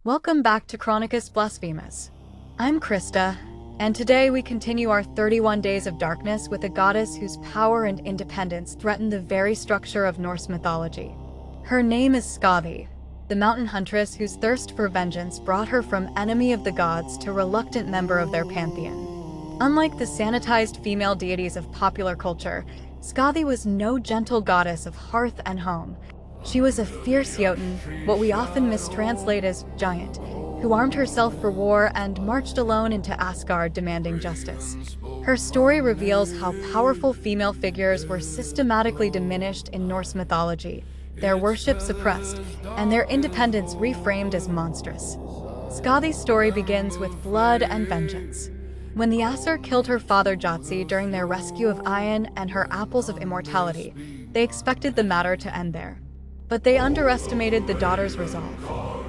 Welcome back to Chronicus Blasphemus. I'm Krista, and today we continue our 31 Days of Darkness with a goddess whose power and independence threaten the very structure of Norse mythology. Her name is Skadi, the mountain huntress whose thirst for vengeance brought her from enemy of the gods to reluctant member of their pantheon. Unlike the sanitized female deities of popular culture, Skadi was no gentle goddess of hearth and home. She was a fierce jötunn, what we often mistranslate as giant, who armed herself for war and marched alone into Asgard demanding justice. Her story reveals how powerful female figures were systematically diminished in Norse mythology, their worship suppressed, and their independence reframed as monstrous. Skadi's story begins with blood and vengeance. When the Ullr killed her father Jotzi during their rescue of Ion and her apples of immortality, they expected the matter to end there. But they underestimated the daughter's resolve.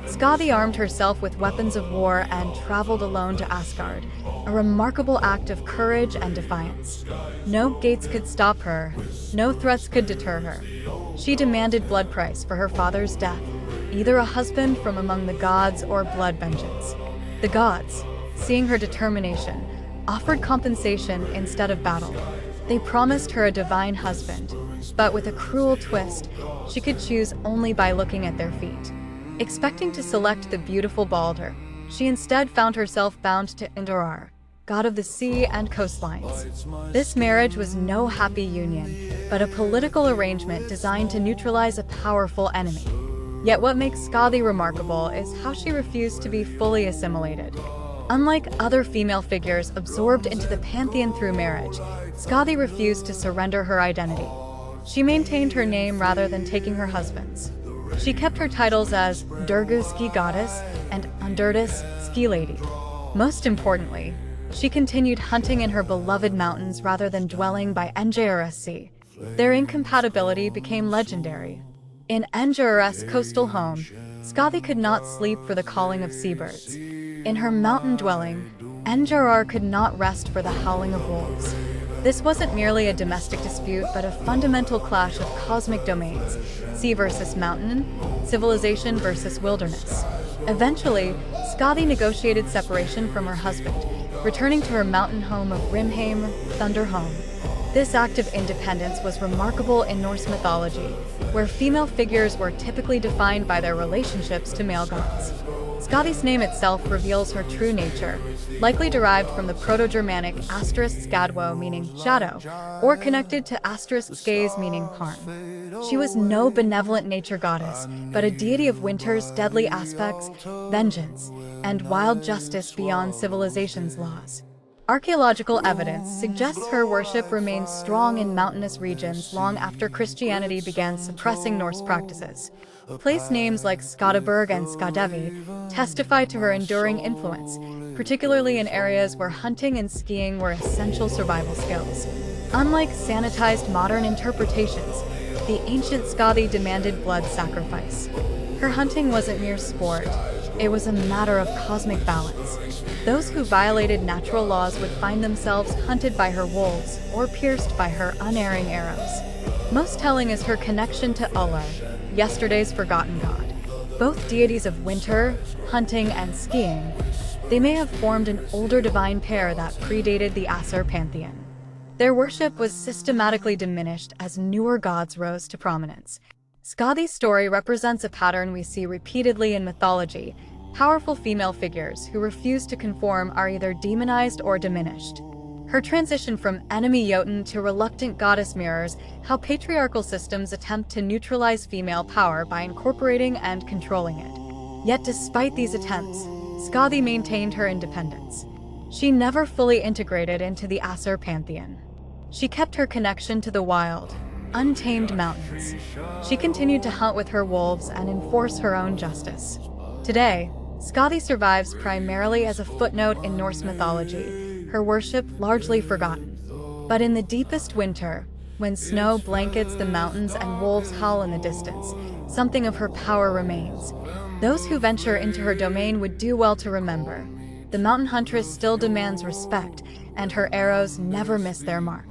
Skadi armed herself with weapons of war and traveled alone to Asgard, a remarkable act of courage and defiance. No gates could stop her, no threats could deter her. She demanded blood price for her father's death, either a husband from among the gods or blood vengeance. The gods, seeing her determination, offered compensation instead of battle. They promised her a divine husband, but with a cruel twist, she could choose only by looking at their feet. Expecting to select the beautiful Balder, she instead found herself bound to Ullr, god of the sea and coastlines. This marriage was no happy union, but a political arrangement designed to neutralize a powerful enemy. Yet what makes Skadi remarkable is how she refused to be fully assimilated. Unlike other female figures absorbed into the pantheon through marriage, Skadi refused to surrender her identity. She maintained her name rather than taking her husband's. She kept her titles as Durgu Ski Goddess and Undurdis Ski Lady. Most importantly, she continued hunting in her beloved mountains rather than dwelling by Njr's sea. Their incompatibility became legendary. In Njr's coastal home, Skadi could not sleep for the calling of seabirds. In her mountain dwelling, Njr could not rest for the howling of wolves. This wasn't merely a domestic dispute, but a fundamental clash of cosmic domains, sea versus mountain, civilization versus wilderness. Eventually, Skadi negotiated separation from her husband, returning to her mountain home of Rimheim, Thunderhome. This act of independence was remarkable in Norse mythology, where female figures were typically defined by their relationships to male gods. Skadi's name itself reveals her true nature, likely derived from the Proto-Germanic *skadwo meaning shadow, *, or connected to *skaze meaning harm. She was no benevolent nature goddess, but a deity of winter's deadly aspects, vengeance, and wild justice beyond civilization's laws. Archaeological evidence suggests her worship remained strong in mountainous regions long after Christianity began suppressing Norse practices. Place names like Skadaberg and Skadevi testify to her enduring influence, particularly in areas where hunting and skiing were essential survival skills. Unlike sanitized modern interpretations, the ancient Skadi demanded blood sacrifice. Her hunting wasn't mere sport, it was a matter of cosmic balance. Those who violated natural laws would find themselves hunted by her wolves or pierced by her unerring arrows. Most telling is her connection to Ullr, yesterday's forgotten god. Both deities of winter, hunting, and skiing, they may have formed an older divine pair that predated the Ullr pantheon. Their worship was systematically diminished as newer gods rose to prominence. Skadi's story represents a pattern we see repeatedly in mythology. Powerful female figures who refuse to conform are either demonized or diminished. Her transition from enemy jötunn to reluctant goddess mirrors how patriarchal systems attempt to neutralize female power by incorporating and controlling it. Yet despite these attempts, Skadi maintained her independence. She never fully integrated into the Ullr pantheon. She kept her connection to the wild, untamed mountains. She continued to hunt with her wolves and enforce her own justice. Today, Skadi survives primarily as a footnote in Norse mythology, her worship largely forgotten. But in the deepest winter, when snow blankets the mountains and wolves howl in the distance, something of her power remains. Those who venture into her domain would do well to remember. The mountain huntress still demands respect, and her arrows never miss their mark.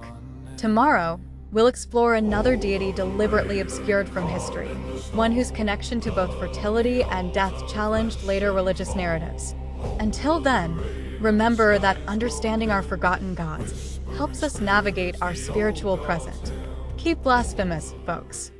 Tomorrow, we'll explore another deity deliberately obscured from history, one whose connection to both fertility and death challenged later religious narratives. Until then, remember that understanding our forgotten gods helps us navigate our spiritual present. Keep blasphemous, folks.